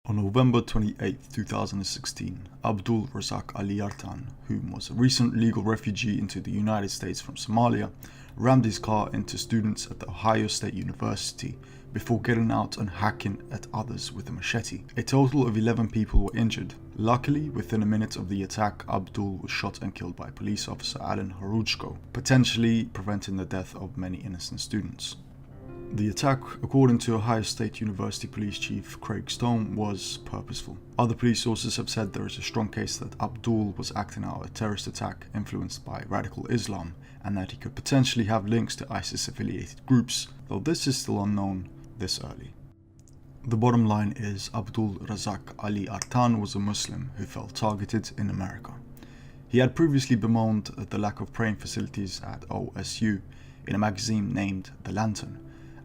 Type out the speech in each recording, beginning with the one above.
On November 28, 2016, Abdul Razak Ali Artan, who was a recent legal refugee into the United States from Somalia, rammed his car into students at the Ohio State University before getting out and hacking at others with a machete. A total of 11 people were injured. Luckily, within a minute of the attack, Abdul was shot and killed by police officer Alan Harujko, potentially preventing the death of many innocent students. The attack, according to Ohio State University Police Chief Craig Stone, was purposeful. Other police sources have said there is a strong case that Abdul was acting out a terrorist attack influenced by radical Islam and that he could potentially have links to ISIS-affiliated groups, though this is still unknown this early. The bottom line is Abdul Razak Ali Artan was a Muslim who felt targeted in America. He had previously bemoaned the lack of praying facilities at OSU in a magazine named The Lantern,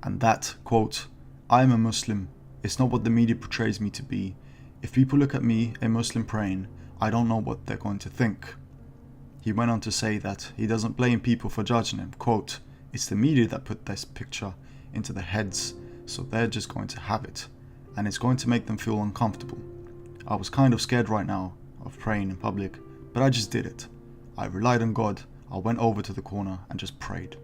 and that, quote, "I am a Muslim, it's not what the media portrays me to be. If people look at me, a Muslim praying, I don't know what they're going to think." He went on to say that he doesn't blame people for judging him, quote, "It's the media that put this picture into their heads, so they're just going to have it, and it's going to make them feel uncomfortable. I was kind of scared right now of praying in public, but I just did it. I relied on God, I went over to the corner and just prayed,"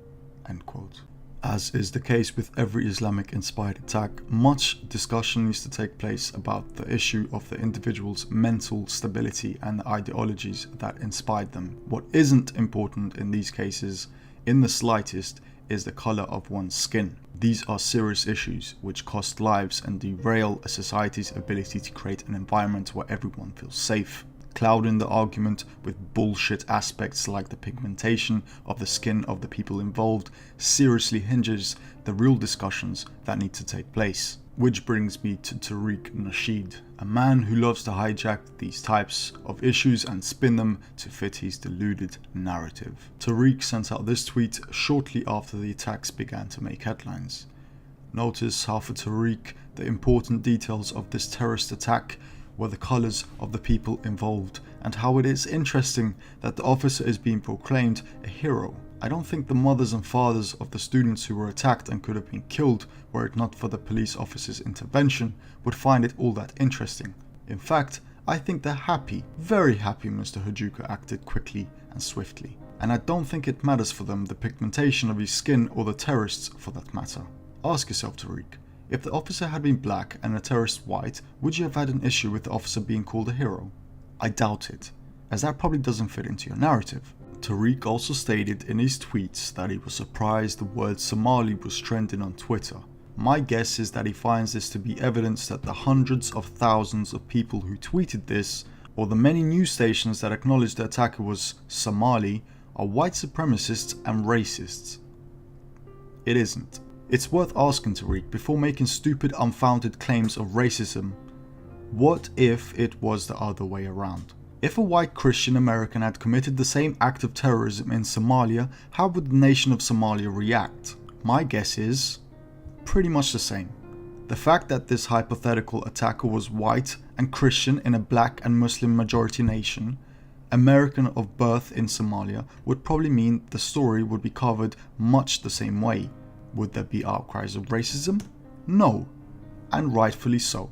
end quote. As is the case with every Islamic-inspired attack, much discussion needs to take place about the issue of the individual's mental stability and the ideologies that inspired them. What isn't important in these cases, in the slightest, is the color of one's skin. These are serious issues which cost lives and derail a society's ability to create an environment where everyone feels safe. Clouding the argument with bullshit aspects like the pigmentation of the skin of the people involved seriously hinges the real discussions that need to take place. Which brings me to Tariq Nasheed, a man who loves to hijack these types of issues and spin them to fit his deluded narrative. Tariq sent out this tweet shortly after the attacks began to make headlines. Notice how for Tariq, the important details of this terrorist attack were the colours of the people involved, and how it is interesting that the officer is being proclaimed a hero. I don't think the mothers and fathers of the students who were attacked and could have been killed were it not for the police officer's intervention would find it all that interesting. In fact, I think they're happy, very happy Mr. Hajuka acted quickly and swiftly. And I don't think it matters for them the pigmentation of his skin or the terrorists for that matter. Ask yourself, Tariq. If the officer had been black and the terrorist white, would you have had an issue with the officer being called a hero? I doubt it, as that probably doesn't fit into your narrative. Tariq also stated in his tweets that he was surprised the word Somali was trending on Twitter. My guess is that he finds this to be evidence that the hundreds of thousands of people who tweeted this, or the many news stations that acknowledged the attacker was Somali, are white supremacists and racists. It isn't. It's worth asking Tariq, before making stupid, unfounded claims of racism, what if it was the other way around? If a white Christian American had committed the same act of terrorism in Somalia, how would the nation of Somalia react? My guess is pretty much the same. The fact that this hypothetical attacker was white and Christian in a black and Muslim majority nation, American of birth in Somalia, would probably mean the story would be covered much the same way. Would there be outcries of racism? No, and rightfully so,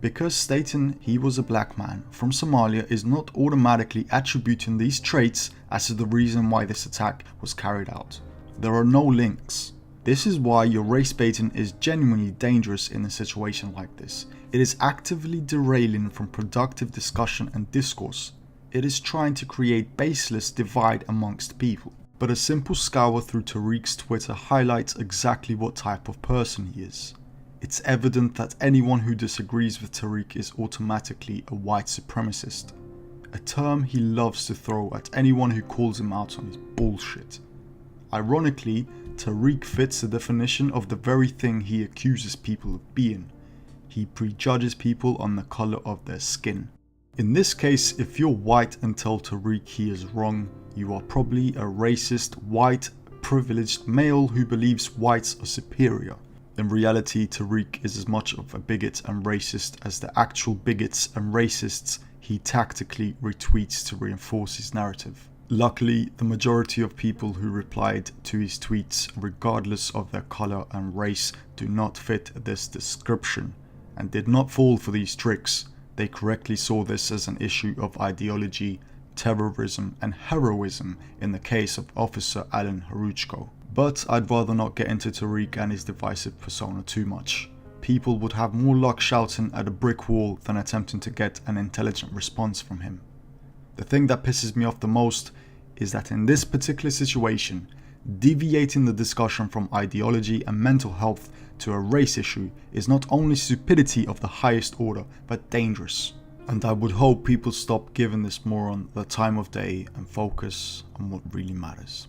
because stating he was a black man from Somalia is not automatically attributing these traits as to the reason why this attack was carried out. There are no links. This is why your race baiting is genuinely dangerous in a situation like this. It is actively derailing from productive discussion and discourse. It is trying to create baseless divide amongst people. But a simple scour through Tariq's Twitter highlights exactly what type of person he is. It's evident that anyone who disagrees with Tariq is automatically a white supremacist, a term he loves to throw at anyone who calls him out on his bullshit. Ironically, Tariq fits the definition of the very thing he accuses people of being. He prejudges people on the color of their skin. In this case, if you're white and tell Tariq he is wrong, you are probably a racist, white, privileged male who believes whites are superior. In reality, Tariq is as much of a bigot and racist as the actual bigots and racists he tactically retweets to reinforce his narrative. Luckily, the majority of people who replied to his tweets, regardless of their color and race, do not fit this description, and did not fall for these tricks. They correctly saw this as an issue of ideology, terrorism and heroism in the case of Officer Alan Haruchko. But I'd rather not get into Tariq and his divisive persona too much. People would have more luck shouting at a brick wall than attempting to get an intelligent response from him. The thing that pisses me off the most is that in this particular situation, deviating the discussion from ideology and mental health to a race issue is not only stupidity of the highest order, but dangerous. And I would hope people stop giving this moron the time of day and focus on what really matters.